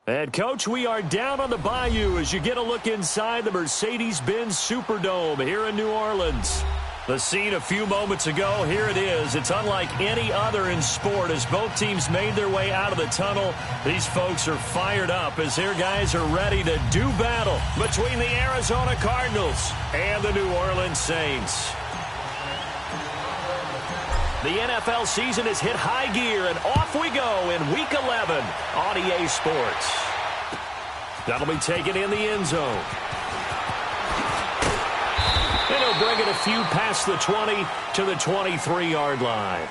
And, Coach, we are down on the Bayou as you get a look inside the Mercedes-Benz Superdome here in New Orleans. The scene a few moments ago, here it is. It's unlike any other in sport as both teams made their way out of the tunnel. These folks are fired up as their guys are ready to do battle between the Arizona Cardinals and the New Orleans Saints. The NFL season has hit high gear, and off we go in Week 11 on EA Sports. That'll be taken in the end zone. And he'll bring it a few past the 20 to the 23-yard line.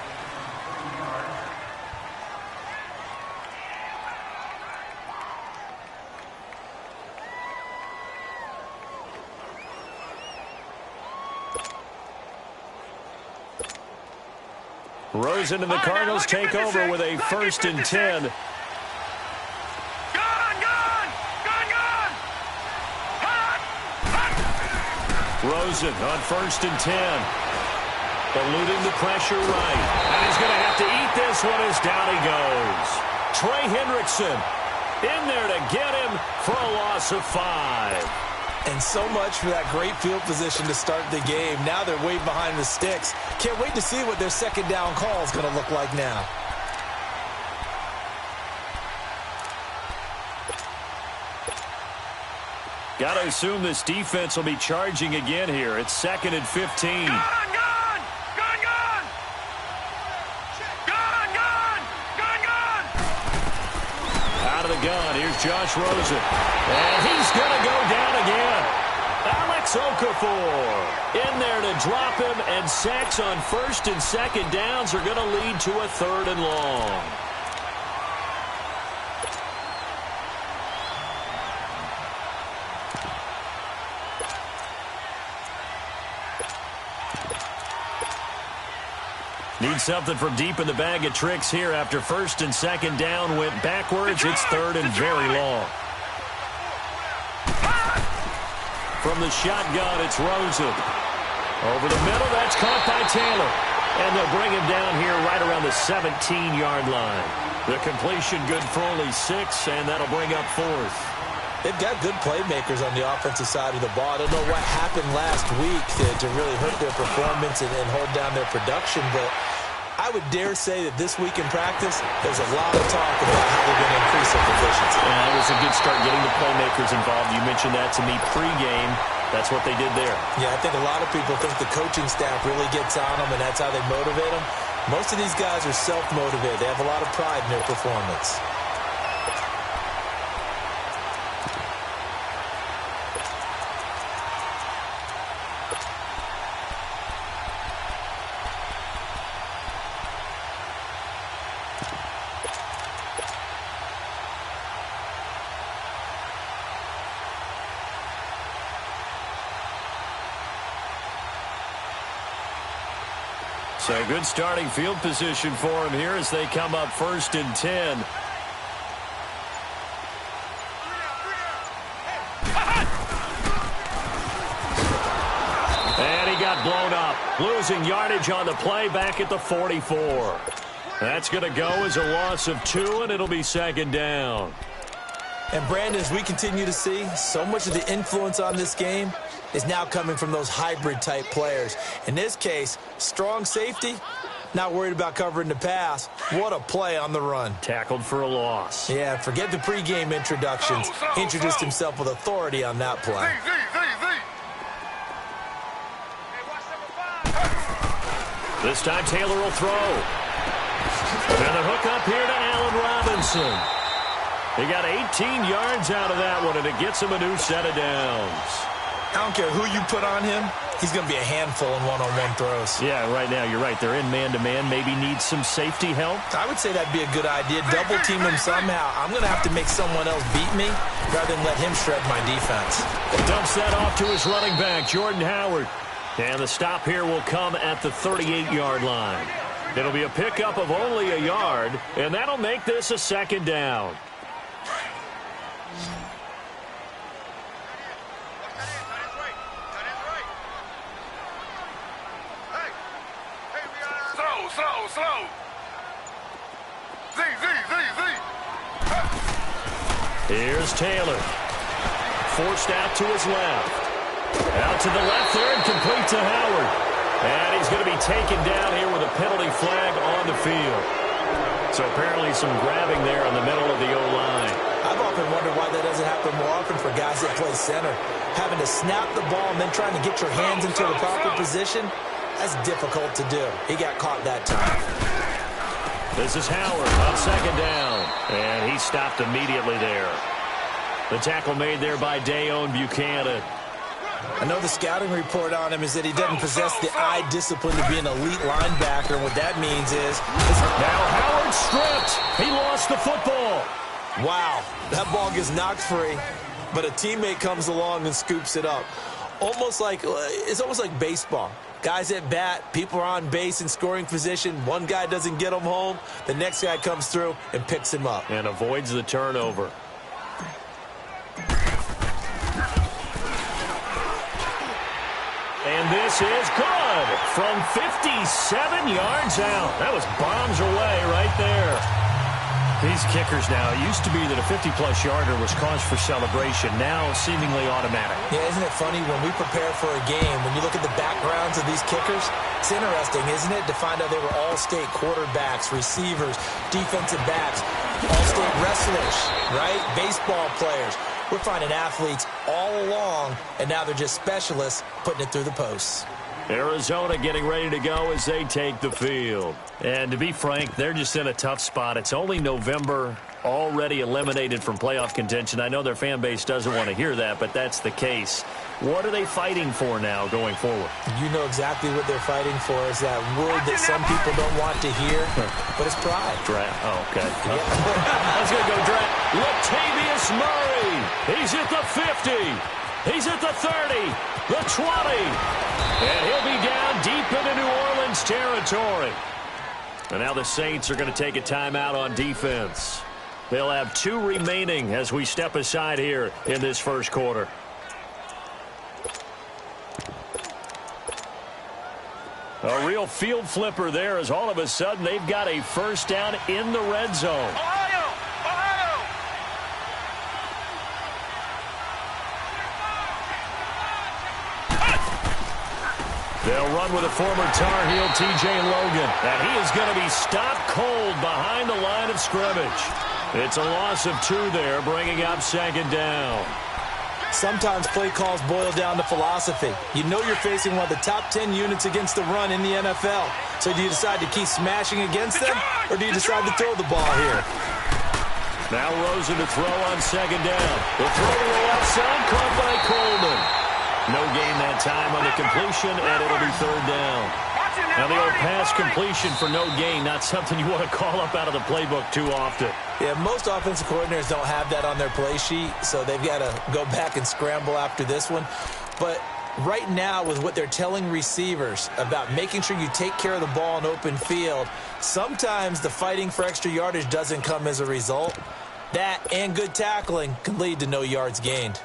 Rosen and the Cardinals take over with a 1st and 10. Rosen on 1st and 10. Eluding the pressure right. And he's going to have to eat this one as down he goes. Trey Hendrickson in there to get him for a loss of 5. And so much for that great field position to start the game. Now they're way behind the sticks. Can't wait to see what their second down call is going to look like now. Got to assume this defense will be charging again here. It's 2nd and 15. Out of the gun, here's Josh Rosen. And he's going to go down again. Alex Okafor in there to drop him, and sacks on 1st and 2nd downs are going to lead to a 3rd and long. Need something from deep in the bag of tricks here after 1st and 2nd down went backwards. It's 3rd and very long. From the shotgun, it's Rosen. Over the middle, that's caught by Taylor. And they'll bring him down here right around the 17-yard line. The completion good for only 6, and that'll bring up 4th. They've got good playmakers on the offensive side of the ball. I don't know what happened last week to really hurt their performance and hold down their production, but I would dare say that this week in practice, there's a lot of talk about how they're going to increase their efficiency. And that was a good start getting the playmakers involved. You mentioned that to me pregame. That's what they did there. Yeah, I think a lot of people think the coaching staff really gets on them, and that's how they motivate them. Most of these guys are self-motivated. They have a lot of pride in their performance. So good starting field position for him here as they come up 1st and 10. And he got blown up, losing yardage on the play back at the 44. That's going to go as a loss of 2, and it'll be 2nd down. And, Brandon, as we continue to see, so much of the influence on this game is now coming from those hybrid-type players. In this case, strong safety, not worried about covering the pass. What a play on the run. Tackled for a loss. Yeah, forget the pregame introductions. Introduced himself with authority on that play. This time Taylor will throw. And the hook up here to Allen Robinson. He got 18 yards out of that one, and it gets him a new set of downs. I don't care who you put on him. He's going to be a handful in one-on-one throws. Yeah, right now, you're right. They're in man-to-man. Maybe needs some safety help. I would say that'd be a good idea. Double-team him somehow. I'm going to have to make someone else beat me rather than let him shred my defense. Dumps that off to his running back, Jordan Howard. And the stop here will come at the 38-yard line. It'll be a pickup of only a yard, and that'll make this a 2nd down. Here's Taylor. Forced out to his left. Out to the left there and complete to Howard. And he's going to be taken down here with a penalty flag on the field. So apparently some grabbing there in the middle of the O-line. I've often wondered why that doesn't happen more often for guys that play center. Having to snap the ball and then trying to get your hands into the proper position, that's difficult to do. He got caught that time. This is Howard on second down. And he stopped immediately there. The tackle made there by Dayon Buchanan. I know the scouting report on him is that he doesn't possess the eye discipline to be an elite linebacker. And what that means is... Now Howard stripped. He lost the football. Wow, that ball gets knocked free, but a teammate comes along and scoops it up. It's almost like baseball. Guys at bat, people are on base in scoring position. One guy doesn't get him home. The next guy comes through and picks him up. And avoids the turnover. And this is good from 57 yards out. That was bombs away right there. These kickers now, it used to be that a 50-plus yarder was cause for celebration. Now seemingly automatic. Yeah, isn't it funny when we prepare for a game, when you look at the backgrounds of these kickers, it's interesting, isn't it, to find out they were all-state quarterbacks, receivers, defensive backs, all-state wrestlers, right? Baseball players. We're finding athletes all along, and now they're just specialists putting it through the posts. Arizona getting ready to go as they take the field. And to be frank, they're just in a tough spot. It's only November, already eliminated from playoff contention. I know their fan base doesn't want to hear that, but that's the case. What are they fighting for now going forward? You know exactly what they're fighting for. Is that word that some people don't want to hear, but it's pride. Draft. Oh, okay. Yeah. Let's go draft. Latavius Murray. He's at the 50. He's at the 30. The 20. And he'll be down deep into New Orleans territory. And now the Saints are going to take a timeout on defense. They'll have 2 remaining as we step aside here in this first quarter. A real field flipper there as all of a sudden they've got a first down in the red zone. They'll run with a former Tar Heel, T.J. Logan. And he is going to be stopped cold behind the line of scrimmage. It's a loss of 2 there, bringing up second down. Sometimes play calls boil down to philosophy. You know you're facing one of the top 10 units against the run in the NFL. So do you decide to keep smashing against them, or do you decide to throw the ball here? Now Rosen to throw on second down. The throw to the left side, caught by Coleman. No gain that time on the completion, and it'll be third down. Now the old pass completion for no gain, not something you want to call up out of the playbook too often. Yeah, most offensive coordinators don't have that on their play sheet, so they've got to go back and scramble after this one. But right now, with what they're telling receivers about making sure you take care of the ball in open field, sometimes the fighting for extra yardage doesn't come as a result. That and good tackling can lead to no yards gained.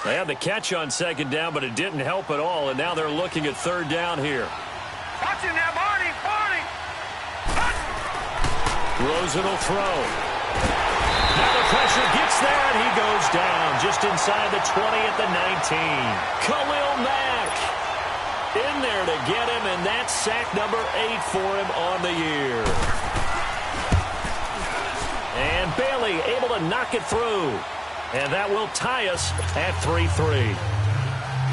They had the catch on second down, but it didn't help at all, and now they're looking at third down here. Watch him now, Barney! Rosen will throw. Now the pressure gets there, and he goes down just inside the 20 at the 19. Khalil Mack in there to get him, and that's sack number 8 for him on the year. And Bailey able to knock it through. And that will tie us at 3-3.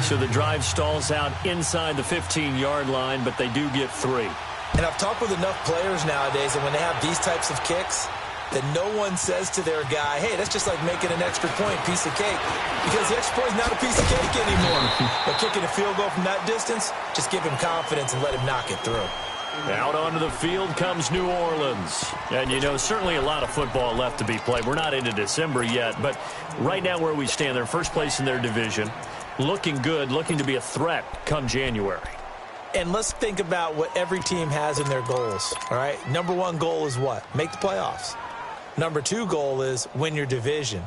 So the drive stalls out inside the 15-yard line, but they do get 3. And I've talked with enough players nowadays, and when they have these types of kicks, that no one says to their guy, hey, that's just like making an extra point, piece of cake. Because the extra point is not a piece of cake anymore. But kicking a field goal from that distance, just give him confidence and let him knock it through. Out onto the field comes New Orleans. And, you know, certainly a lot of football left to be played. We're not into December yet, but right now where we stand, they're first place in their division. Looking good, looking to be a threat come January. And let's think about what every team has in their goals, all right? Number 1 goal is what? Make the playoffs. Number 2 goal is win your division.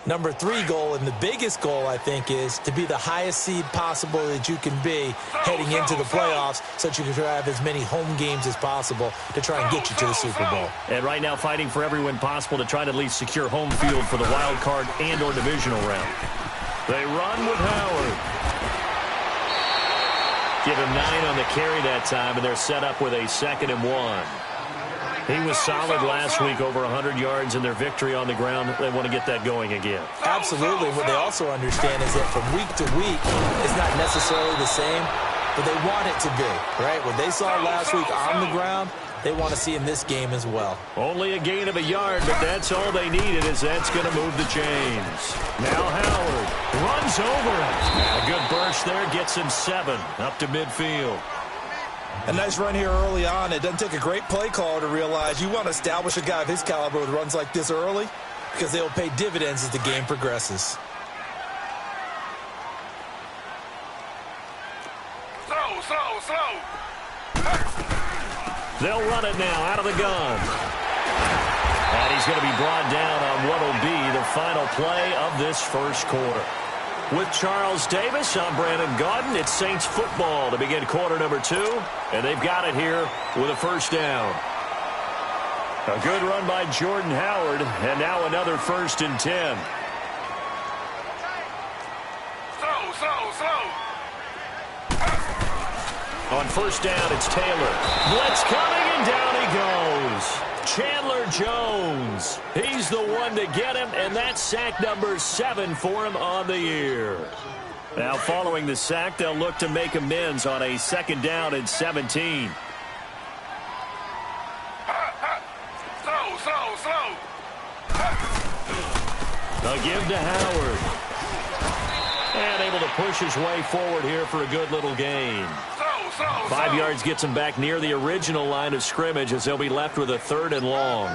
Number 3 goal, and the biggest goal, I think, is to be the highest seed possible that you can be heading into the playoffs so that you can have as many home games as possible to try and get you to the Super Bowl. And right now fighting for every win possible to try to at least secure home field for the wild card and or divisional round. They run with Howard. Give him 9 on the carry that time, and they're set up with a 2nd and 1. He was solid last week, over 100 yards in their victory on the ground. They want to get that going again. Absolutely. What they also understand is that from week to week, it's not necessarily the same, but they want it to be, right? What they saw last week on the ground, they want to see in this game as well. Only a gain of a yard, but that's all they needed, as that's going to move the chains. Now Howard runs over it. A good burst there, gets him 7 up to midfield. A nice run here early on. It doesn't take a great play caller to realize you want to establish a guy of his caliber with runs like this early because they will pay dividends as the game progresses. Slow. They'll run it now out of the gun. And he's going to be brought down on what will be the final play of this first quarter. With Charles Davis, I'm Brandon Gaudin. It's Saints football to begin quarter number 2. And they've got it here with a first down. A good run by Jordan Howard. And now another 1st and 10. Slow. On first down, it's Taylor. Blitz coming, and down he goes. Chandler Jones. He's the one to get him, and that's sack number 7 for him on the year. Now, following the sack, they'll look to make amends on a 2nd down and 17. Slow. A give to Howard. And able to push his way forward here for a good little gain. 5 yards gets him back near the original line of scrimmage as they'll be left with a 3rd and long.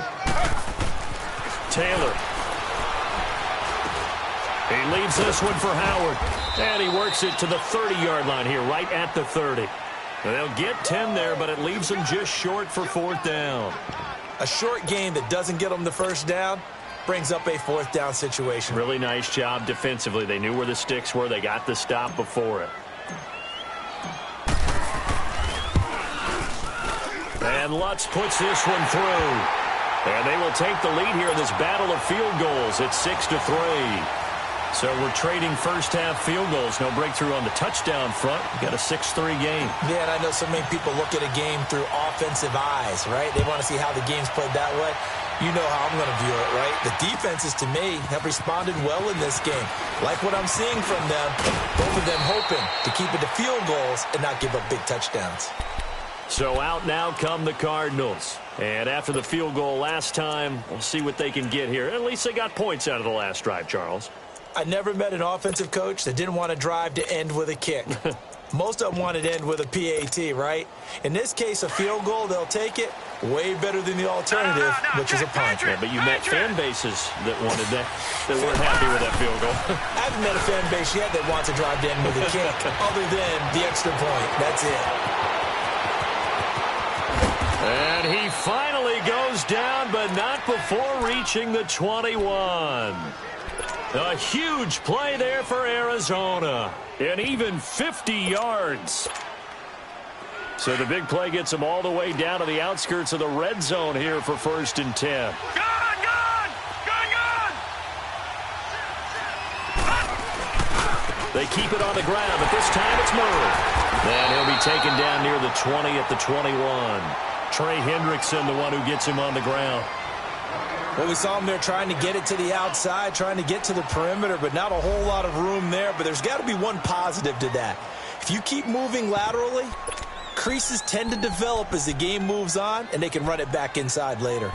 Taylor. He leaves this one for Howard. And he works it to the 30-yard line here, right at the 30. They'll get 10 there, but it leaves them just short for 4th down. A short game that doesn't get them the first down brings up a 4th down situation. Really nice job defensively. They knew where the sticks were. They got the stop before it. And Lutz puts this one through. And they will take the lead here in this battle of field goals. It's 6-3. So we're trading first-half field goals. No breakthrough on the touchdown front. We've got a 6-3 game. Yeah, and I know so many people look at a game through offensive eyes, right? They want to see how the game's played that way. You know how I'm going to view it, right? The defenses, to me, have responded well in this game. Like what I'm seeing from them, both of them hoping to keep it to field goals and not give up big touchdowns. So out now come the Cardinals. And after the field goal last time, we'll see what they can get here. At least they got points out of the last drive, Charles. I never met an offensive coach that didn't want to drive to end with a kick. Most of them wanted to end with a PAT, right? In this case, a field goal, they'll take it. Way better than the alternative, which is a punt. Yeah, but you met fan bases that wanted that, that weren't happy with that field goal. I haven't met a fan base yet that wants to drive to end with a kick, other than the extra point. That's it. And he finally goes down, but not before reaching the 21. A huge play there for Arizona. And even 50 yards. So the big play gets them all the way down to the outskirts of the red zone here for 1st and 10. Gun! They keep it on the ground, but this time it's moved. And he'll be taken down near the 20 at the 21. Trey Hendrickson, the one who gets him on the ground. Well, we saw him there trying to get it to the outside, trying to get to the perimeter, but not a whole lot of room there. But there's got to be one positive to that. If you keep moving laterally, creases tend to develop as the game moves on, and they can run it back inside later.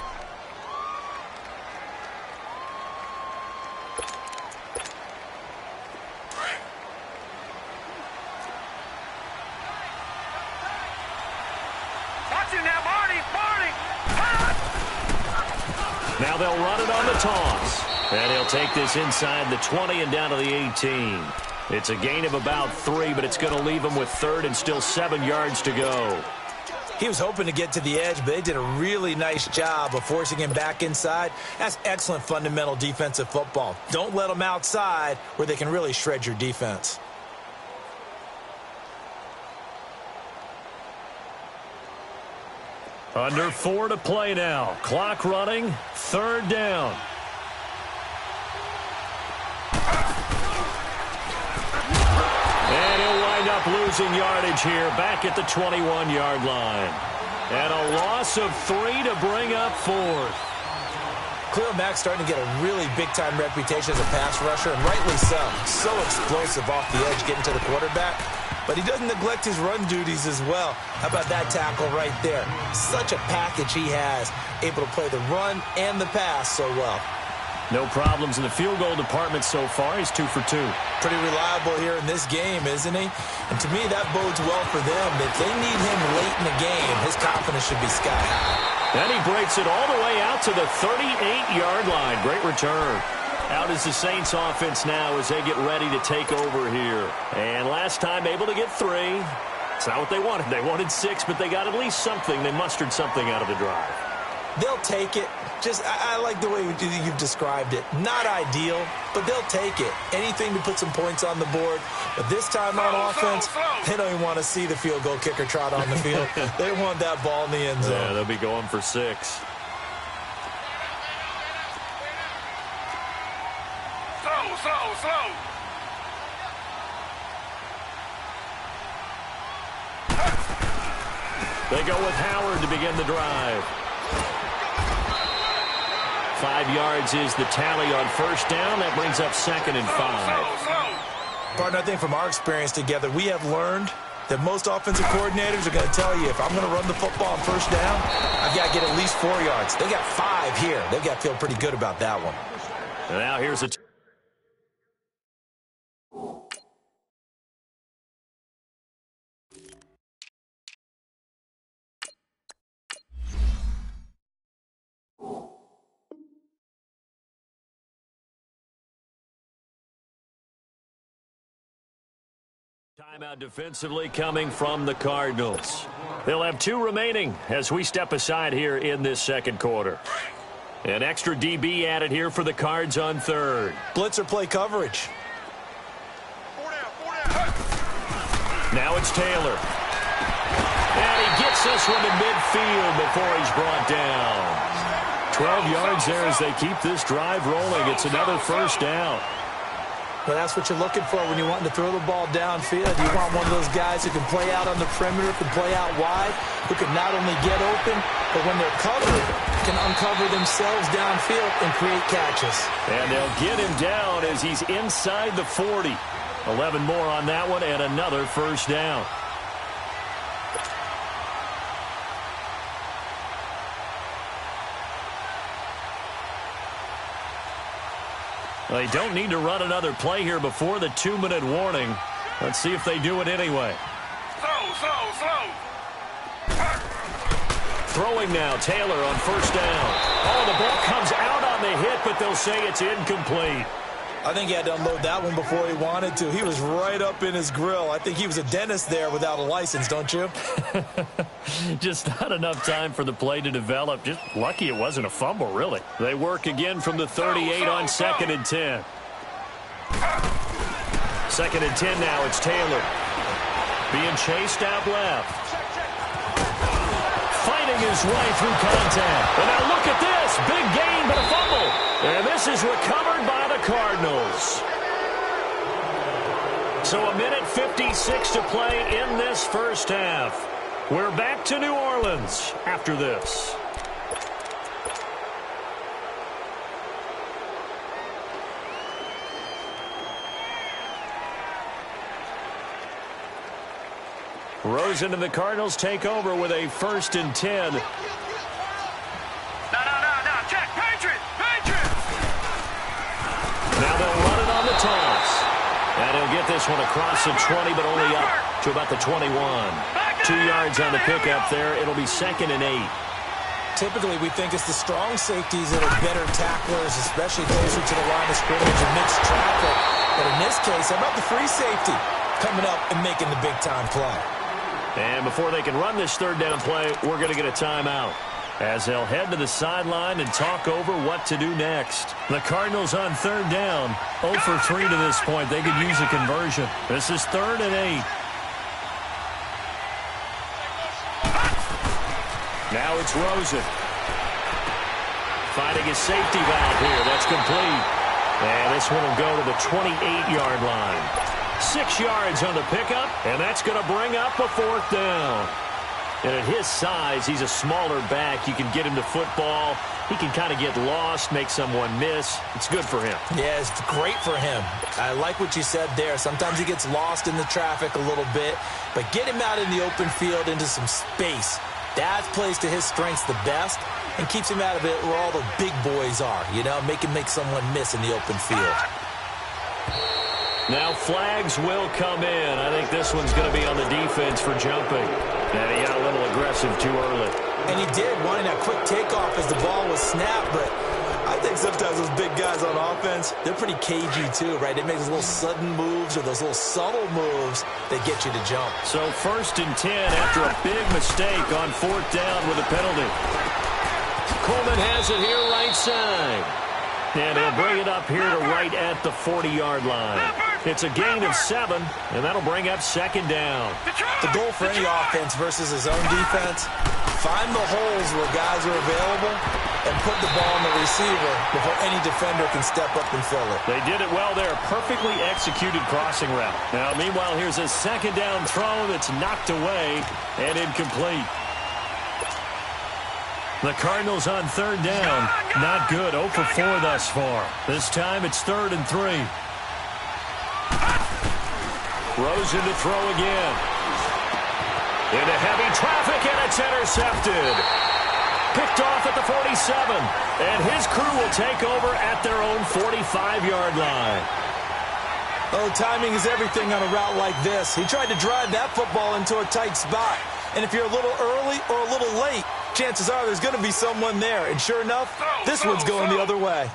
Now they'll run it on the toss. And he'll take this inside the 20 and down to the 18. It's a gain of about 3, but it's going to leave him with 3rd and still 7 yards to go. He was hoping to get to the edge, but they did a really nice job of forcing him back inside. That's excellent fundamental defensive football. Don't let them outside where they can really shred your defense. Under 4 to play now. Clock running. 3rd down. And he'll wind up losing yardage here back at the 21-yard line. And a loss of 3 to bring up 4th. Khalil Mack's starting to get a really big-time reputation as a pass rusher, and rightly so. So explosive off the edge getting to the quarterback. But he doesn't neglect his run duties as well. How about that tackle right there? Such a package he has, able to play the run and the pass so well. No problems in the field goal department so far. He's 2 for 2. Pretty reliable here in this game, isn't he? And to me, that bodes well for them. If they need him late in the game, his confidence should be sky high. And he breaks it all the way out to the 38-yard line. Great return. Out is the Saints offense now as they get ready to take over here. And last time able to get 3. It's not what they wanted. They wanted 6, but they got at least something. They mustered something out of the drive. They'll take it. I like the way you've described it. Not ideal, but they'll take it. Anything to put some points on the board. But this time on offense, they don't even want to see the field goal kicker trot on the field. They want that ball in the end zone. Yeah, they'll be going for 6. Slow. They go with Howard to begin the drive. 5 yards is the tally on 1st down. That brings up 2nd and 5. Partner, I think from our experience together, we have learned that most offensive coordinators are going to tell you, if I'm going to run the football on 1st down, I've got to get at least 4 yards. They got 5 here. They've got to feel pretty good about that one. And now here's a timeout defensively coming from the Cardinals. They'll have 2 remaining as we step aside here in this 2nd quarter. An extra DB added here for the Cards on 3rd. Blitzer play coverage. Now it's Taylor. And he gets this one to midfield before he's brought down. 12 yards there as they keep this drive rolling. It's another 1st down. Well, that's what you're looking for when you're wanting to throw the ball downfield. You want one of those guys who can play out on the perimeter, can play out wide, who can not only get open, but when they're covered, can uncover themselves downfield and create catches. And they'll get him down as he's inside the 40. 11 more on that one and another 1st down. They don't need to run another play here before the 2-minute warning. Let's see if they do it anyway. Slow. Throwing now, Taylor on 1st down. Oh, the ball comes out on the hit, but they'll say it's incomplete. I think he had to unload that one before he wanted to. He was right up in his grill. I think he was a dentist there without a license, don't you? Just not enough time for the play to develop. Just lucky it wasn't a fumble, really. They work again from the 38 on 2nd and 10. 2nd and 10 now. It's Taylor. Being chased out left. Fighting his way through contact. And now look at this. Big gain, but a fumble. And this is recovered by the Cardinals. So 1:56 to play in this 1st half. We're back to New Orleans after this. Rosen and the Cardinals take over with a 1st and 10. No. Check. Patriots. Now they'll run it on the toss. And he'll get this one across the 20, but only up to about the 21. 2 yards on the pickup there. It'll be 2nd and 8. Typically, we think it's the strong safeties that are better tacklers, especially closer to the line of scrimmage amidst traffic. But in this case, how about the free safety coming up and making the big-time play? And before they can run this third down play, we're going to get a timeout, as they'll head to the sideline and talk over what to do next. The Cardinals on third down, 0 for 3 to this point. They could use a conversion. This is 3rd and 8. Now it's Rosen. Finding his safety valve here. That's complete. And this one will go to the 28-yard line. 6 yards on the pickup, and that's going to bring up a 4th down. And at his size, he's a smaller back. You can get him to football. He can kind of get lost, make someone miss. It's good for him. Yeah, it's great for him. I like what you said there. Sometimes he gets lost in the traffic a little bit, but get him out in the open field into some space. That plays to his strengths the best and keeps him out of it where all the big boys are, you know, make someone miss in the open field. Now flags will come in. I think this one's going to be on the defense for jumping. And he got a little aggressive too early. And he did, wanting that quick takeoff as the ball was snapped, but I think sometimes those big guys on offense, they're pretty cagey too, right? They make those little sudden moves or those little subtle moves that get you to jump. So 1st and 10 after a big mistake on 4th down with a penalty. Coleman has it here right side. And he'll bring it up here to right at the 40-yard line. It's a gain of 7, and that'll bring up 2nd down. The goal for any offense versus his own defense, find the holes where guys are available and put the ball on the receiver before any defender can step up and fill it. They did it well there. Perfectly executed crossing route. Now, meanwhile, here's a 2nd down throw that's knocked away and incomplete. The Cardinals on 3rd down. Not good. 0 for 4 thus far. This time it's 3rd and 3. Rosen to throw again. Into heavy traffic, and it's intercepted. Picked off at the 47. And his crew will take over at their own 45-yard line. Oh, timing is everything on a route like this. He tried to drive that football into a tight spot. And if you're a little early or a little late, chances are there's going to be someone there. And sure enough, this one's going the other way.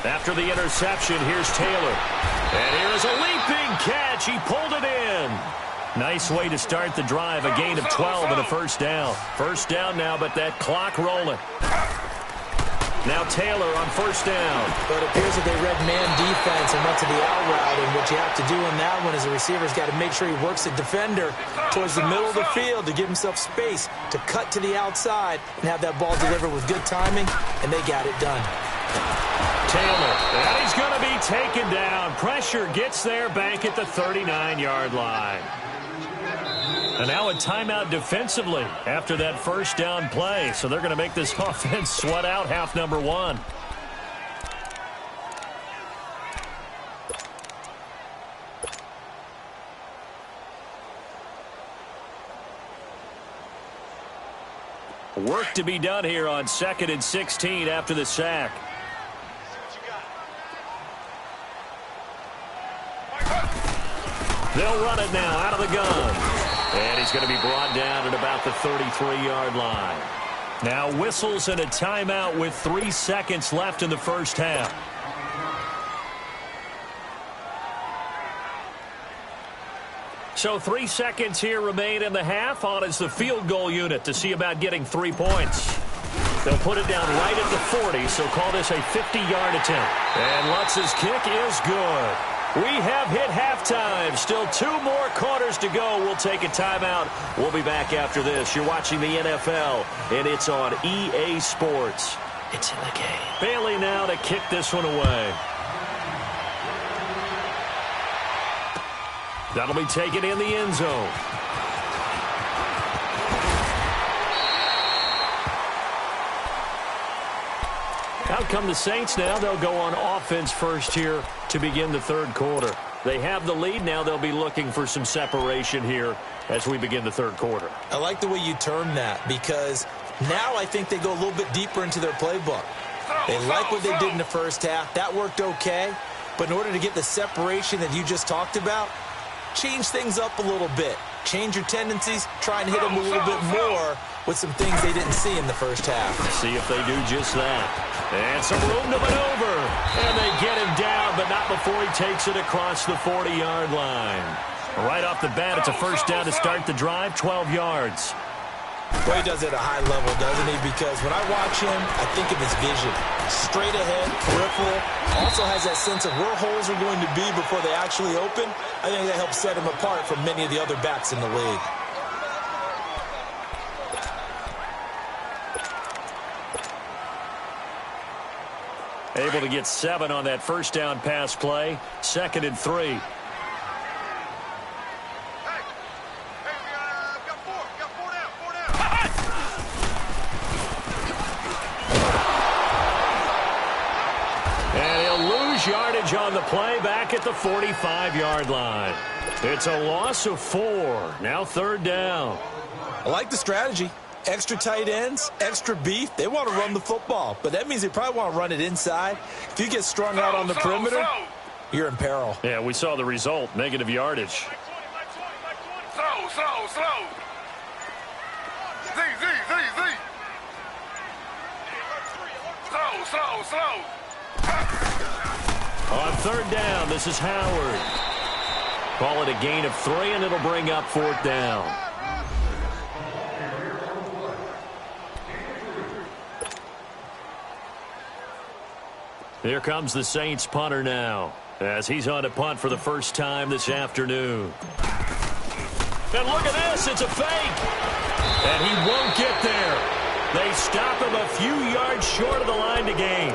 After the interception, here's Taylor. And here is a leaping catch. He pulled it in. Nice way to start the drive. A gain of 12 and a 1st down. 1st down now, but that clock rolling. Now Taylor on 1st down. But it appears that they read man defense and went to the out route. And what you have to do in that one is the receiver's got to make sure he works the defender towards the middle of the field to give himself space to cut to the outside and have that ball delivered with good timing, and they got it done. Taylor, and he's going to be taken down. Pressure gets there back at the 39-yard line. And now a timeout defensively after that 1st down play. So they're going to make this offense sweat out half number 1. Work to be done here on 2nd and 16 after the sack. They'll run it now out of the gun. And he's going to be brought down at about the 33-yard line. Now whistles and a timeout with 3 seconds left in the 1st half. So 3 seconds here remain in the half. On is the field goal unit to see about getting 3 points. They'll put it down right at the 40, so call this a 50-yard attempt. And Lutz's kick is good. We have hit halftime. Still 2 more quarters to go. We'll take a timeout. We'll be back after this. You're watching the NFL, and it's on EA Sports. It's in the game. Bailey now to kick this one away. That'll be taken in the end zone. Out come the Saints now. They'll go on offense first here to begin the 3rd quarter. They have the lead. Now they'll be looking for some separation here as we begin the 3rd quarter. I like the way you term that, because now I think they go a little bit deeper into their playbook. They like what they did in the 1st half. That worked okay. But in order to get the separation that you just talked about, change things up a little bit. change your tendencies, try and hit them a little bit more with some things they didn't see in the first half. See if they do just that. And some room to maneuver. And they get him down, but not before he takes it across the 40-yard line. Right off the bat, it's a first down to start the drive, 12 yards. Well, he does it at a high level, doesn't he? Because when I watch him, I think of his vision. Straight ahead, peripheral. Also has that sense of where holes are going to be before they actually open. I think that helps set him apart from many of the other backs in the league. Able to get 7 on that first down pass play. 2nd and 3. Yardage on the play back at the 45-yard line. It's a loss of 4. Now 3rd down. I like the strategy. Extra tight ends, extra beef. They want to run the football, but that means they probably want to run it inside. If you get strung out on the perimeter, you're in peril. Yeah, we saw the result. Negative yardage. Slow. Slow. On 3rd down, this is Howard. Call it a gain of 3, and it'll bring up 4th down. Here comes the Saints punter now, as he's on to punt for the first time this afternoon. And look at this, it's a fake. And he won't get there. They stop him a few yards short of the line to gain.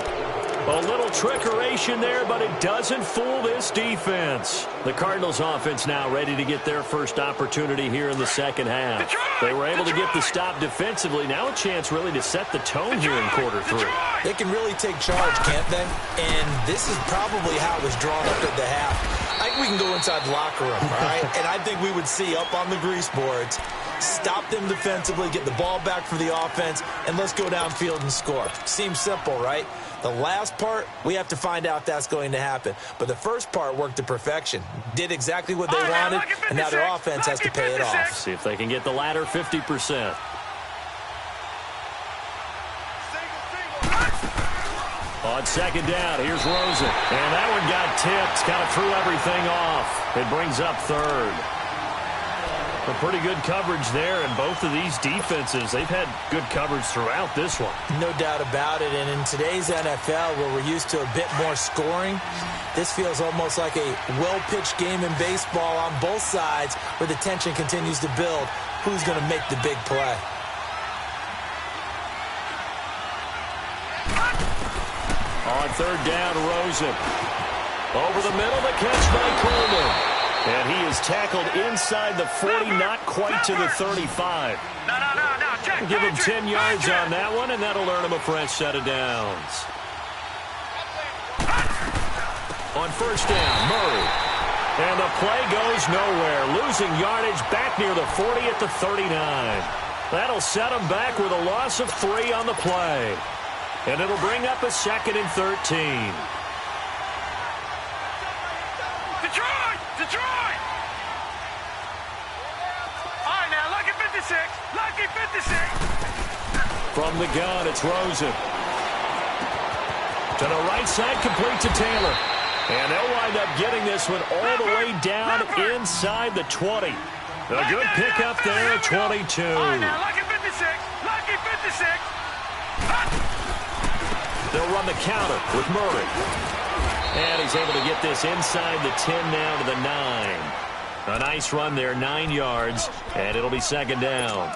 A little trickeration there, but it doesn't fool this defense. The Cardinals offense now ready to get their first opportunity here in the second half. They were able to get the stop defensively. Now a chance really to set the tone here in quarter 3. They can really take charge, can't they? And this is probably how it was drawn up at the half. I think we can go inside the locker room, all right? And I think we would see up on the grease boards, stop them defensively, get the ball back for the offense, and let's go downfield and score. Seems simple, right? The last part, we have to find out if that's going to happen. But the first part worked to perfection. Did exactly what they wanted, and now their offense has to pay it off. See if they can get the latter 50%. On 2nd down, here's Rosen. And that one got tipped, kind of threw everything off. It brings up 3rd. A pretty good coverage there, and both of these defenses, they've had good coverage throughout this one. No doubt about it, and in today's NFL, where we're used to a bit more scoring, this feels almost like a well-pitched game in baseball on both sides, where the tension continues to build. Who's going to make the big play? On 3rd down, Rosen. Over the middle, the catch by Coleman. And he is tackled inside the 40, not quite to the 35. No. Give him 10 yards on that one, and that'll earn him a fresh set of downs. On 1st down, Murray. And the play goes nowhere. Losing yardage back near the 40 at the 39. That'll set him back with a loss of 3 on the play. And it'll bring up a 2nd and 13. Detroit! All right, now, lucky 56. Lucky 56. From the gun, it's Rosen. To the right side, complete to Taylor. And they'll wind up getting this one all the way down inside the 20. A good pickup there at 22. All right, now, lucky 56. Lucky 56. They'll run the counter with Murray. And he's able to get this inside the 10 now to the 9. A nice run there, 9 yards, and it'll be 2nd down.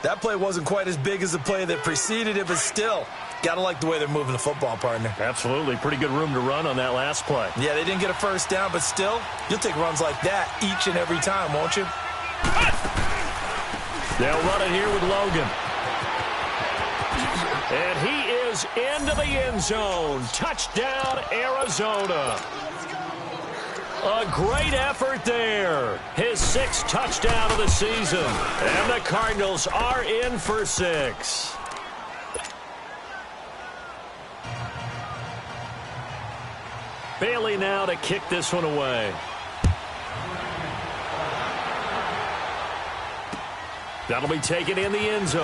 That play wasn't quite as big as the play that preceded it, but still, got to like the way they're moving the football, partner. Absolutely. Pretty good room to run on that last play. Yeah, they didn't get a first down, but still, you'll take runs like that each and every time, won't you? They'll run it here with Logan. And he is into the end zone. Touchdown, Arizona. A great effort there. His 6th touchdown of the season. And the Cardinals are in for 6. Bailey now to kick this one away. That'll be taken in the end zone.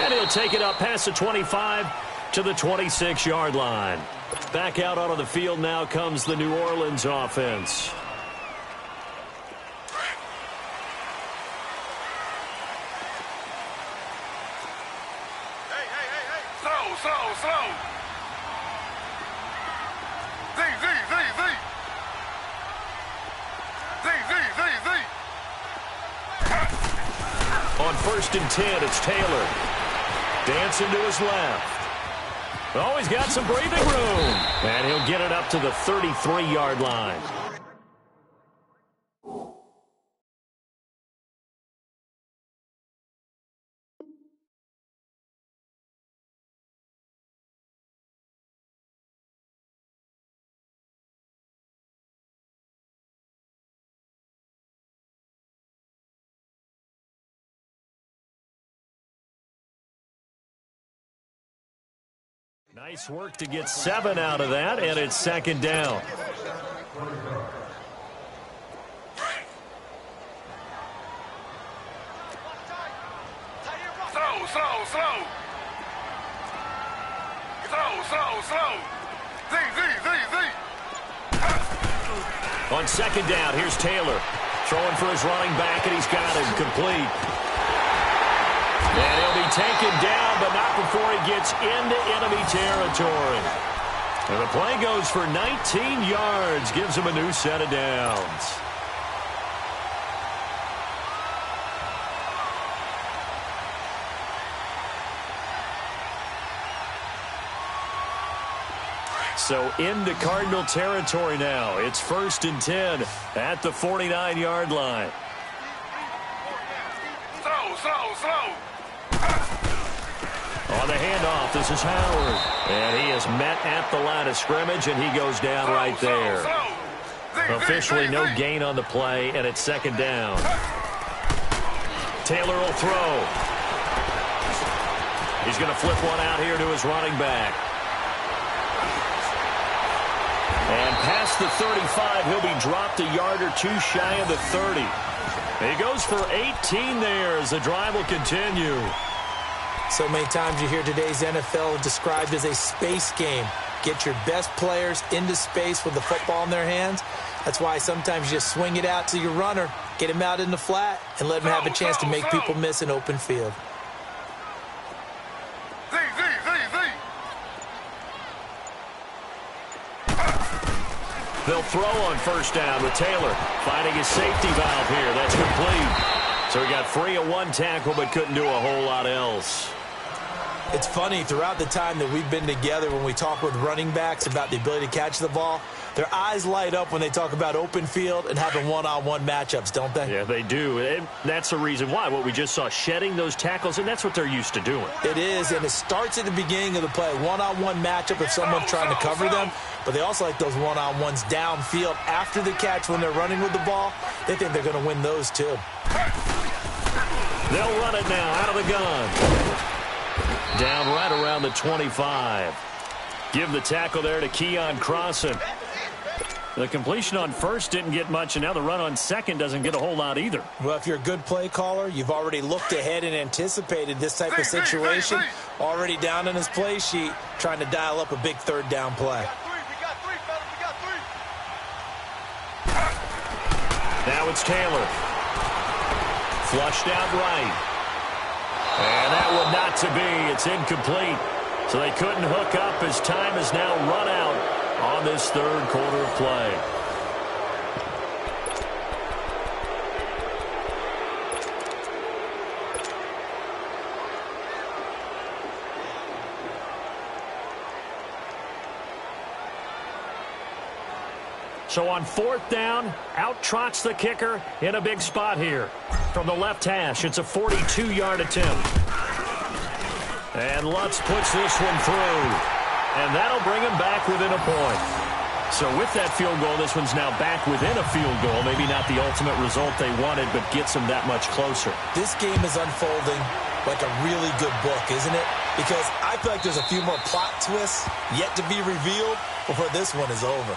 And he'll take it up past the 25 to the 26-yard line. Back out onto the field now comes the New Orleans offense. Slow. Z. On 1st and 10, it's Taylor. Dancing to his left. Oh, he's got some breathing room. And he'll get it up to the 33-yard line. Nice work to get 7 out of that, and it's 2nd down. Slow. Z. On 2nd down, here's Taylor. Throwing for his running back, and he's got him complete. And he'll be taken down, but not before he gets into enemy territory. And the play goes for 19 yards, gives him a new set of downs. So into Cardinal territory now. It's 1st and 10 at the 49-yard line. Slow. On the handoff, this is Howard. And he is met at the line of scrimmage, and he goes down right there. Officially no gain on the play, and it's 2nd down. Taylor will throw. He's going to flip one out here to his running back. And past the 35, he'll be dropped a yard or two shy of the 30. He goes for 18 there as the drive will continue. So many times you hear today's NFL described as a space game. Get your best players into space with the football in their hands. That's why sometimes you just swing it out to your runner, get him out in the flat, and let him have a chance to make people miss an open field. Z. They'll throw on 1st down with Taylor finding his safety valve here. That's complete. So he got free of one tackle but couldn't do a whole lot else. It's funny, throughout the time that we've been together, when we talk with running backs about the ability to catch the ball, their eyes light up when they talk about open field and having one-on-one matchups, don't they? Yeah, they do. And that's the reason why. What we just saw, shedding those tackles, and that's what they're used to doing. It is, and it starts at the beginning of the play. One-on-one matchup if someone's trying to cover them, but they also like those one-on-ones downfield after the catch when they're running with the ball. They think they're going to win those too. They'll run it now out of the gun. Down right around the 25. Give the tackle there to Keon Crossan. The completion on 1st didn't get much, and now the run on 2nd doesn't get a whole lot either. Well, if you're a good play caller, you've already looked ahead and anticipated this type of situation. Already down in his play sheet, trying to dial up a big 3rd down play. Now it's Taylor. Flushed out right. And that would not to be. It's incomplete. So they couldn't hook up as time has now run out on this 3rd quarter of play. So on 4th down, out trots the kicker in a big spot here. From the left hash, it's a 42-yard attempt. And Lutz puts this one through. And that'll bring him back within a point. So with that field goal, this one's now back within a field goal. Maybe not the ultimate result they wanted, but gets them that much closer. This game is unfolding like a really good book, isn't it? Because I feel like there's a few more plot twists yet to be revealed before this one is over.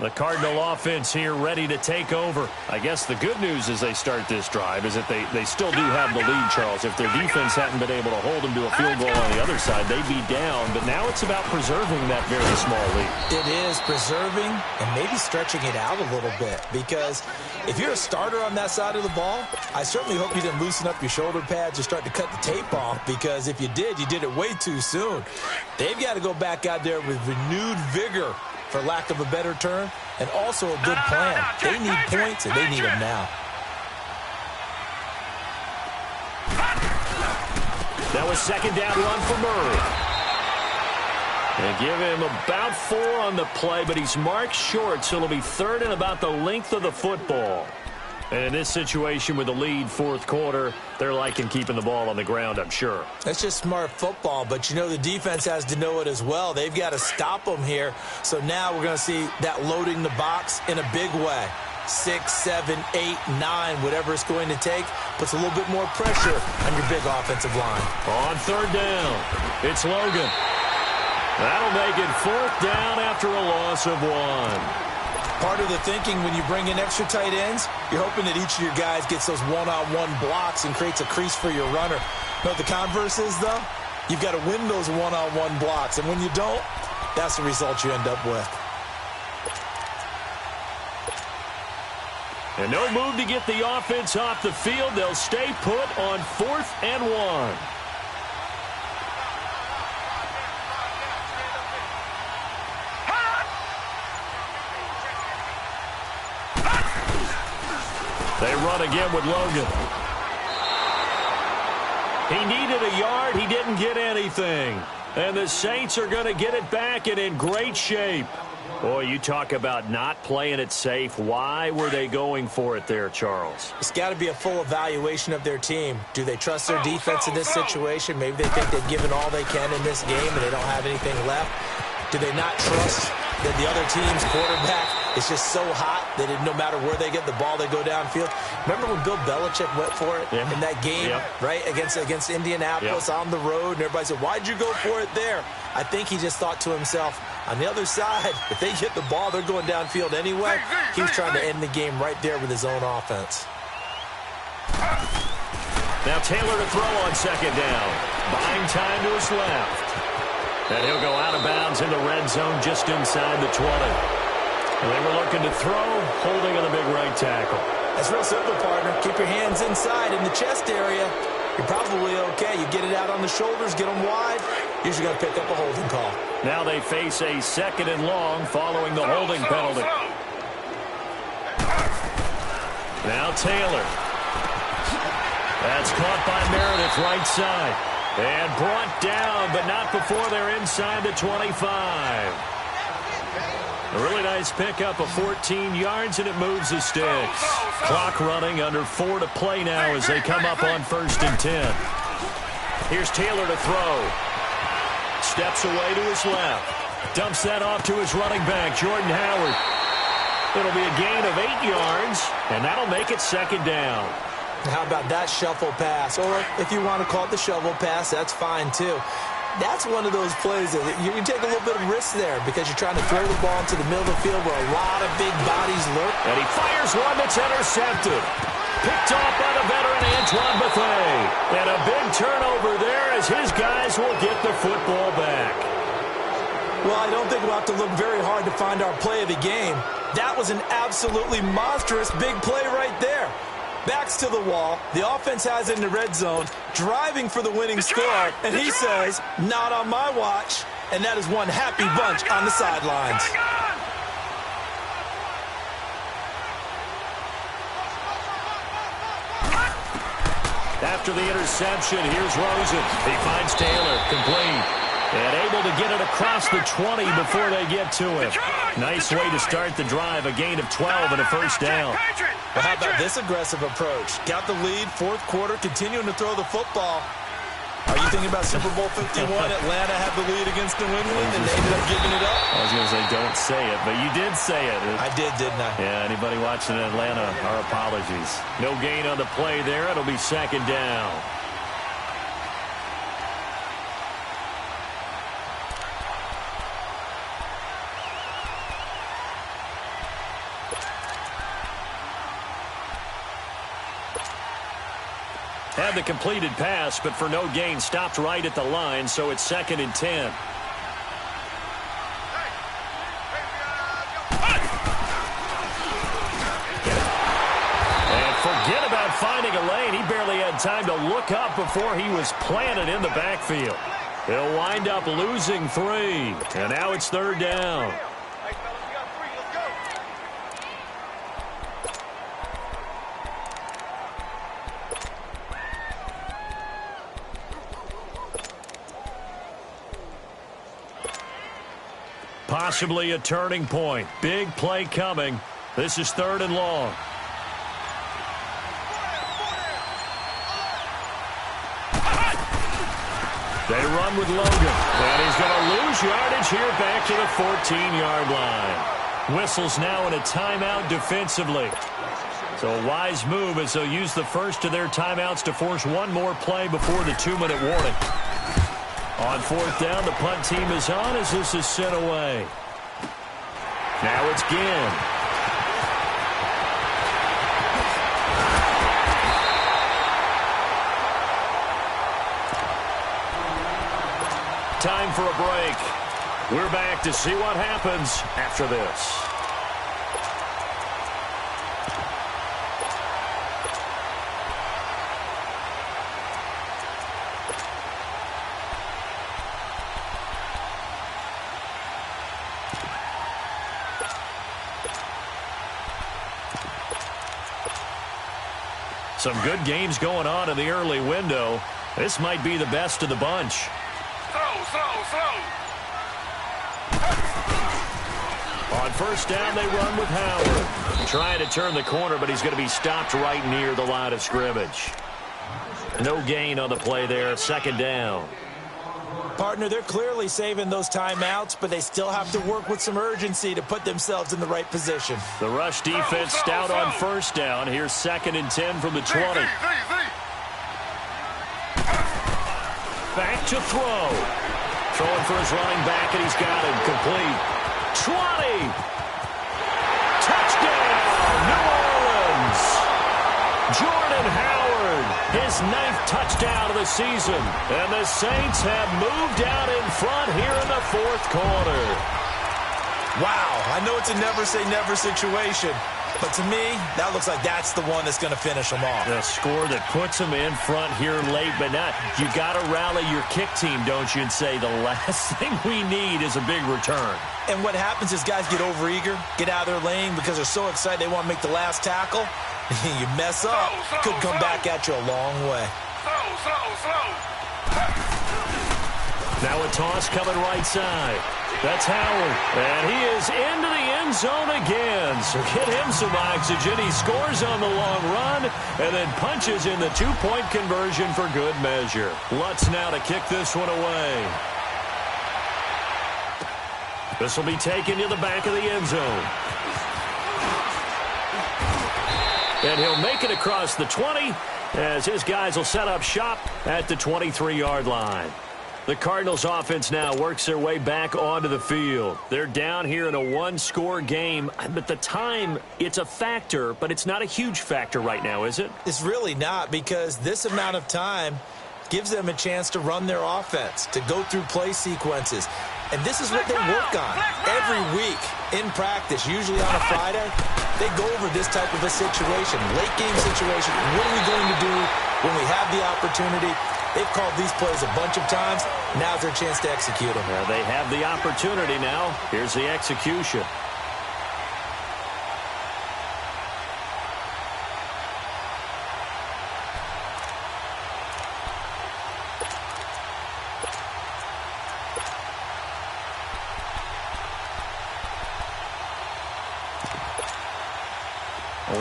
The Cardinal offense here ready to take over. I guess the good news as they start this drive is that they still do have the lead, Charles. If their defense hadn't been able to hold them to a field goal on the other side, they'd be down. But now it's about preserving that very small lead. It is preserving and maybe stretching it out a little bit, because if you're a starter on that side of the ball, I certainly hope you didn't loosen up your shoulder pads or start to cut the tape off, because if you did it way too soon. They've got to go back out there with renewed vigor, for lack of a better term, and also a good plan. They need points, and they need them now. That was second down run for Murray. They give him about 4 on the play, but he's marked short, so it'll be third and about the length of the football. And in this situation with the lead, fourth quarter, they're liking keeping the ball on the ground, I'm sure. That's just smart football, but you know the defense has to know it as well. They've got to stop them here. So now we're going to see that loading the box in a big way. 6, 7, 8, 9, whatever it's going to take, puts a little bit more pressure on your big offensive line. On third down, it's Logan. That'll make it fourth down after a loss of 1. Part of the thinking when you bring in extra tight ends, you're hoping that each of your guys gets those one-on-one blocks and creates a crease for your runner. You know what the converse is, though? You've got to win those one-on-one blocks, and when you don't, that's the result you end up with. And no move to get the offense off the field. They'll stay put on 4th and 1. They run again with Logan. He needed a yard. He didn't get anything. And the Saints are going to get it back and in great shape. Boy, you talk about not playing it safe. Why were they going for it there, Charles? It's got to be a full evaluation of their team. Do they trust their defense in this situation? Maybe they think they've given all they can in this game and they don't have anything left. Do they not trust that the other team's quarterback is just so hot that no matter where they get the ball, they go downfield? Remember when Bill Belichick went for it in that game, right, against Indianapolis on the road, and everybody said, why'd you go for it there? I think he just thought to himself, on the other side, if they get the ball, they're going downfield anyway. He was trying to end the game right there with his own offense. Now Taylor to throw on second down. Buying time to his left. And he'll go out of bounds in the red zone just inside the 20. And they were looking to throw, holding on the big right tackle. That's real simple, partner. Keep your hands inside in the chest area. You're probably okay. You get it out on the shoulders, get them wide. Usually got to pick up a holding call. Now they face a second and long following the holding penalty. Now Taylor. That's caught by Meredith right side. And brought down, but not before they're inside the 25. A really nice pickup of 14 yards, and it moves the sticks. Clock running, under 4 to play now as they come up on 1st and 10. Here's Taylor to throw. Steps away to his left. Dumps that off to his running back, Jordan Howard. It'll be a gain of 8 yards, and that'll make it second down. How about that shuffle pass? Or if you want to call it the shovel pass, that's fine too. That's one of those plays that you take a little bit of risk there because you're trying to throw the ball into the middle of the field where a lot of big bodies lurk. And he fires one that's intercepted. Picked off by the veteran Antoine Bethea. And a big turnover there as his guys will get the football back. Well, I don't think we'll have to look very hard to find our play of the game. That was an absolutely monstrous big play right there. Backs to the wall. The offense has it in the red zone, driving for the winning score. And he says, not on my watch. And that is one happy bunch on the sidelines. After the interception, here's Rosen. He finds Taylor, complete. And able to get it across the 20 before they get to him. Nice way to start the drive. A gain of 12 and a first down. Well, how about this aggressive approach? Got the lead, fourth quarter, continuing to throw the football. Are you thinking about Super Bowl 51? Atlanta had the lead against New England, and they ended up giving it up? I was going to say, don't say it, but you did say it. I did, didn't I? Yeah, anybody watching in Atlanta, our apologies. No gain on the play there. It'll be second down. Had the completed pass, but for no gain, stopped right at the line, so it's 2nd and 10. And forget about finding a lane. He barely had time to look up before he was planted in the backfield. He'll wind up losing 3, and now it's 3rd down. Possibly a turning point. Big play coming. This is 3rd and long. They run with Logan. And he's going to lose yardage here back to the 14-yard line. Whistles now in a timeout defensively. So a wise move as they'll use the first of their timeouts to force one more play before the 2-minute warning. On 4th down, the punt team is on as this is sent away. Now it's Ginn. Time for a break. We're back to see what happens after this. Some good games going on in the early window. This might be the best of the bunch. On 1st down, they run with Howard. Trying to turn the corner, but he's going to be stopped right near the line of scrimmage. No gain on the play there. 2nd down. Partner, they're clearly saving those timeouts, but they still have to work with some urgency to put themselves in the right position. The rush defense stout on 1st down. Here's 2nd and 10 from the 20. Back to throw. Throwing for his running back, and he's got him complete. 20. Touchdown, New Orleans. Jordan Howard, his 9th touchdown of the season. And the Saints have moved out in front here in the 4th quarter. Wow, I know it's a never-say-never situation, but to me, that looks like that's the one that's going to finish them off. The score that puts them in front here late, but not. You got to rally your kick team, don't you, and say the last thing we need is a big return. And what happens is guys get overeager, get out of their lane because they're so excited they want to make the last tackle. You mess up, could come back at you a long way. Now a toss coming right side. That's Howard. And he is into the end zone again. So get him some oxygen. He scores on the long run and then punches in the 2-point conversion for good measure. Lutz now to kick this one away. This will be taken to the back of the end zone. And he'll make it across the 20 as his guys will set up shop at the 23-yard line. The Cardinals offense now works their way back onto the field. They're down here in a 1-score game, but the time, it's a factor, but it's not a huge factor right now, is it? It's really not, because this amount of time gives them a chance to run their offense, to go through play sequences. And this is what they work on every week in practice, usually on a Friday. They go over this type of a situation, late game situation. What are we going to do when we have the opportunity? They've called these plays a bunch of times. Now's their chance to execute them. Well, they have the opportunity now. Here's the execution.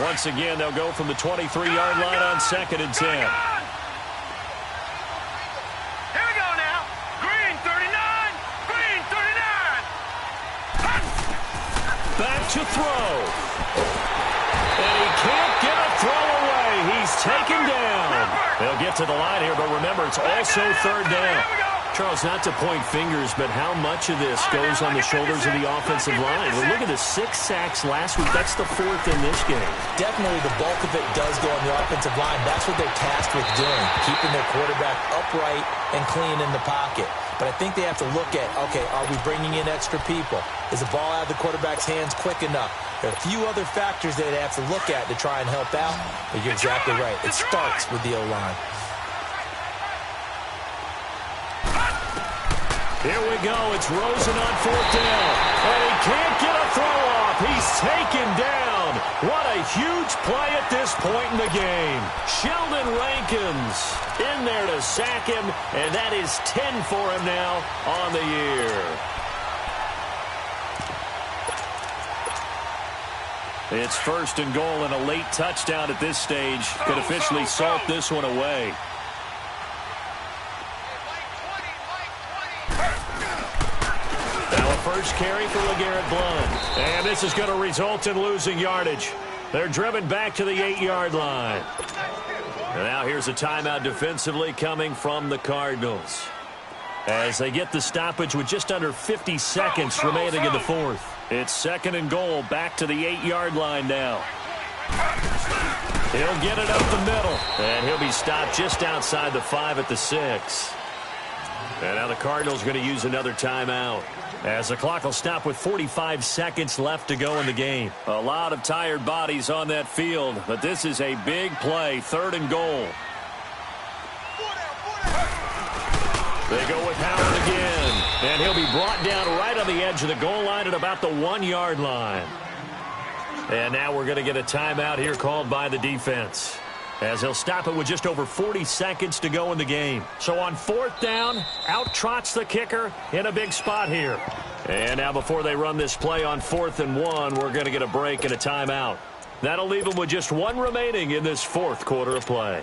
Once again, they'll go from the 23-yard line on 2nd and 10. Here we go now. Green 39. Green 39. Back to throw. And he can't get a throw away. He's taken down. They'll get to the line here, but remember, it's also 3rd down. Here we go. Charles, not to point fingers, but how much of this goes on the shoulders of the offensive line? Well, look at the 6 sacks last week. That's the 4th in this game. Definitely the bulk of it does go on the offensive line. That's what they're tasked with doing, keeping their quarterback upright and clean in the pocket. But I think they have to look at, okay, are we bringing in extra people? Is the ball out of the quarterback's hands quick enough? There are a few other factors that they have to look at to try and help out. But you're exactly right. It starts with the O-line. Here we go. It's Rosen on 4th down. And he can't get a throw off. He's taken down. What a huge play at this point in the game. Sheldon Rankins in there to sack him. And that is 10 for him now on the year. It's 1st and goal and a late touchdown at this stage. Could officially salt this one away. First carry for LeGarrette Blount. And this is going to result in losing yardage. They're driven back to the 8-yard line. And now here's a timeout defensively coming from the Cardinals, as they get the stoppage with just under 50 seconds remaining in the 4th. It's 2nd and goal, back to the 8-yard line now. He'll get it up the middle, and he'll be stopped just outside the 5 at the 6. And now the Cardinals are going to use another timeout, as the clock will stop with 45 seconds left to go in the game. A lot of tired bodies on that field, but this is a big play, 3rd and goal. They go with Howard again, and he'll be brought down right on the edge of the goal line at about the 1-yard line. And now we're going to get a timeout here called by the defense, as he'll stop it with just over 40 seconds to go in the game. So on 4th down, out trots the kicker in a big spot here. And now before they run this play on 4th and 1, we're going to get a break and a timeout. That'll leave them with just 1 remaining in this 4th quarter of play.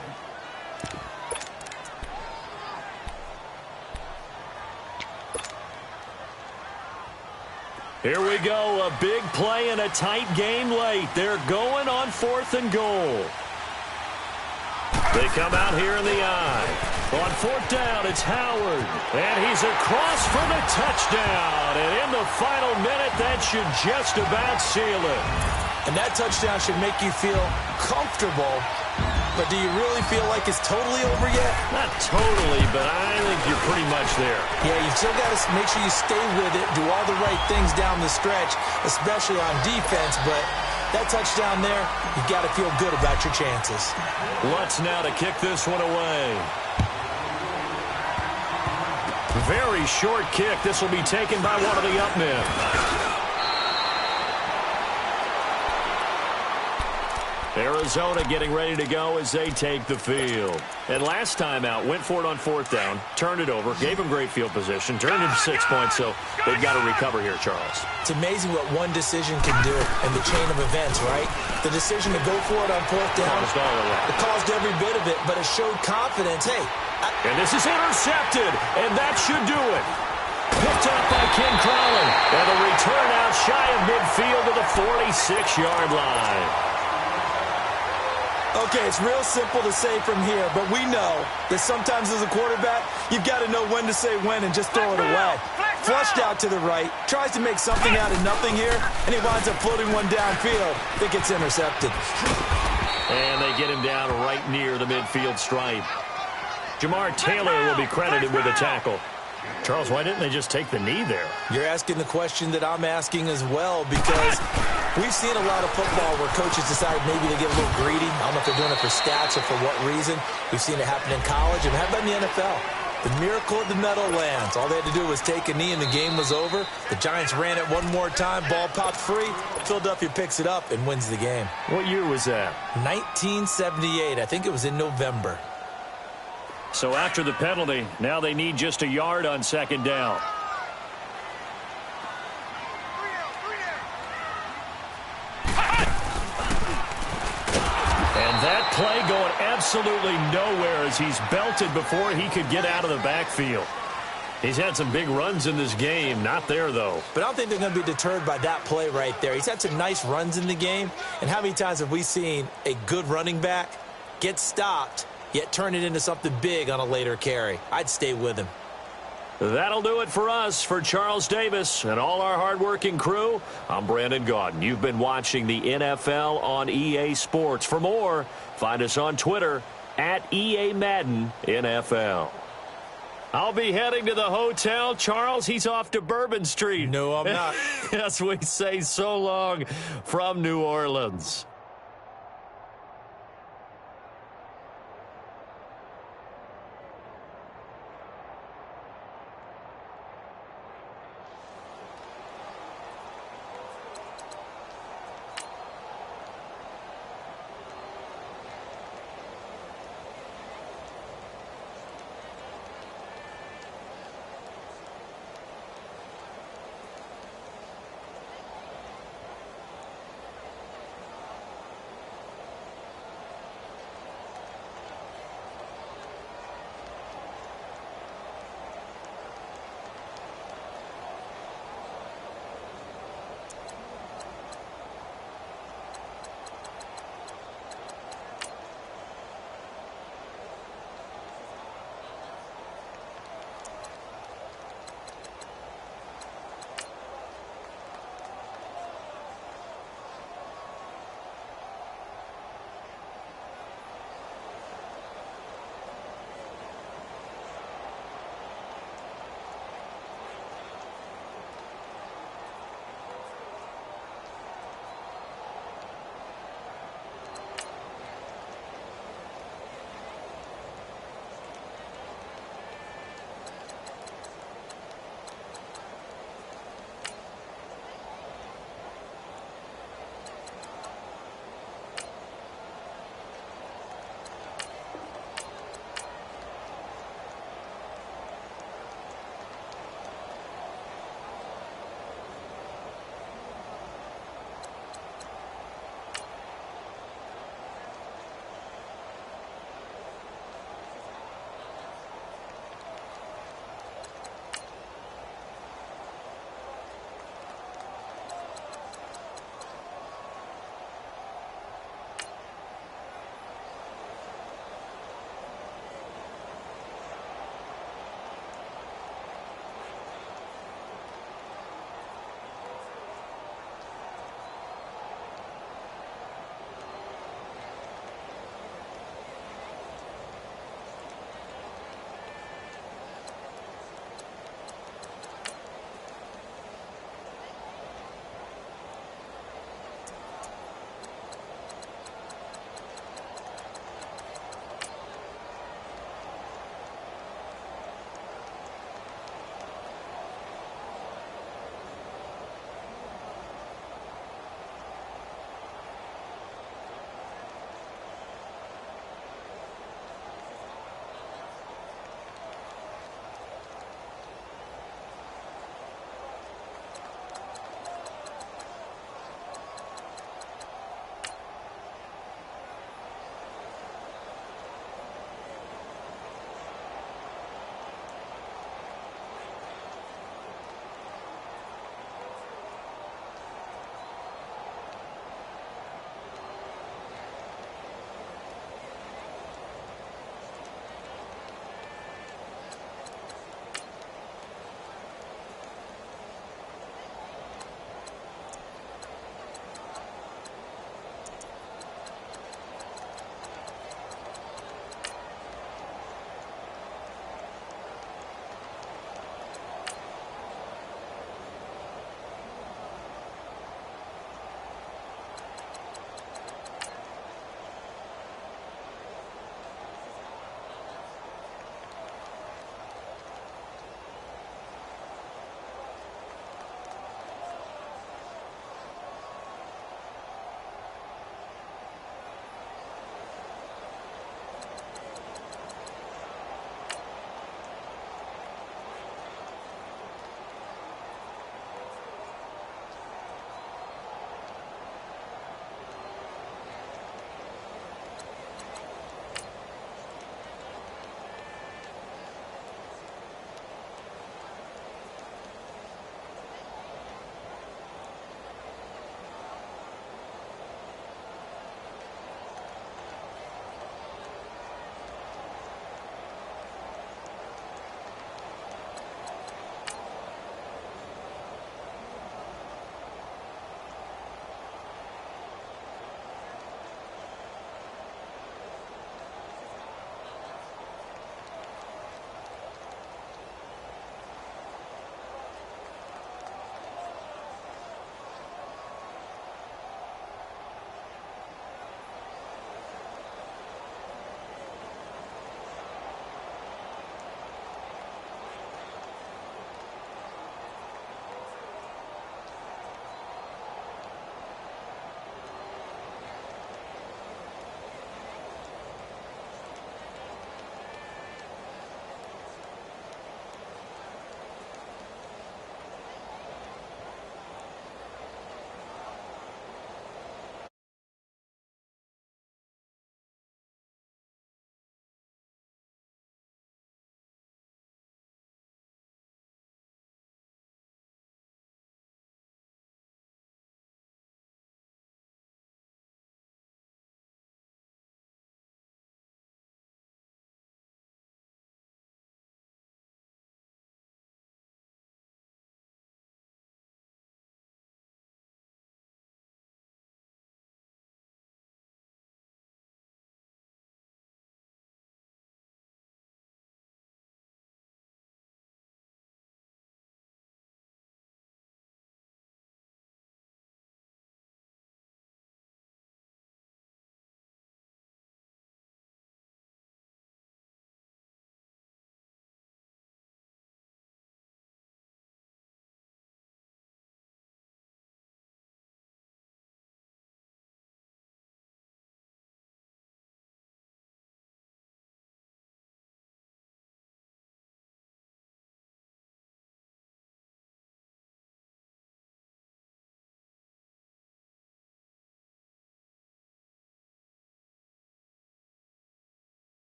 Here we go, a big play in a tight game late. They're going on 4th and goal. They come out here in the eye. On 4th down, it's Howard. And he's across for the touchdown. And in the final minute, that should just about seal it. And that touchdown should make you feel comfortable. But do you really feel like it's totally over yet? Not totally, but I think you're pretty much there. Yeah, you've still got to make sure you stay with it, do all the right things down the stretch, especially on defense. But that touchdown there, you've got to feel good about your chances. Lutz now to kick this one away. Very short kick. This will be taken by one of the up men. Arizona getting ready to go as they take the field. And last time out, went for it on 4th down, turned it over, gave them great field position, turned into 6 points, so they've got to recover here, Charles. It's amazing what one decision can do in the chain of events, right? The decision to go for it on 4th down, it caused every bit of it, but it showed confidence. Hey. And this is intercepted, and that should do it. Picked up by Ken Crowley, and a return out shy of midfield to the 46-yard line. Okay, it's real simple to say from here, but we know that sometimes as a quarterback, you've got to know when to say when and just throw it away. Flushed out to the right, tries to make something out of nothing here, and he winds up floating one downfield that gets intercepted. And they get him down right near the midfield stripe. Jamar Taylor will be credited with a tackle. Charles, why didn't they just take the knee there? You're asking the question that I'm asking as well, because we've seen a lot of football where coaches decide maybe they get a little greedy. I don't know if they're doing it for stats or for what reason. We've seen it happen in college, and how about in the NFL? The miracle at the Meadowlands. All they had to do was take a knee, and the game was over. The Giants ran it one more time. Ball popped free. Philadelphia picks it up and wins the game. What year was that? 1978. I think it was in November. So after the penalty, now they need just a yard on 2nd down. And that play going absolutely nowhere as he's belted before he could get out of the backfield. He's had some big runs in this game. Not there, though. But I don't think they're going to be deterred by that play right there. He's had some nice runs in the game. And how many times have we seen a good running back get stopped, yet turn it into something big on a later carry? I'd stay with him. That'll do it for us. For Charles Davis and all our hardworking crew, I'm Brandon Gaudin. You've been watching the NFL on EA Sports. For more, find us on Twitter at EA Madden NFL. I'll be heading to the hotel. Charles, he's off to Bourbon Street. No, I'm not. Yes, we say so long from New Orleans.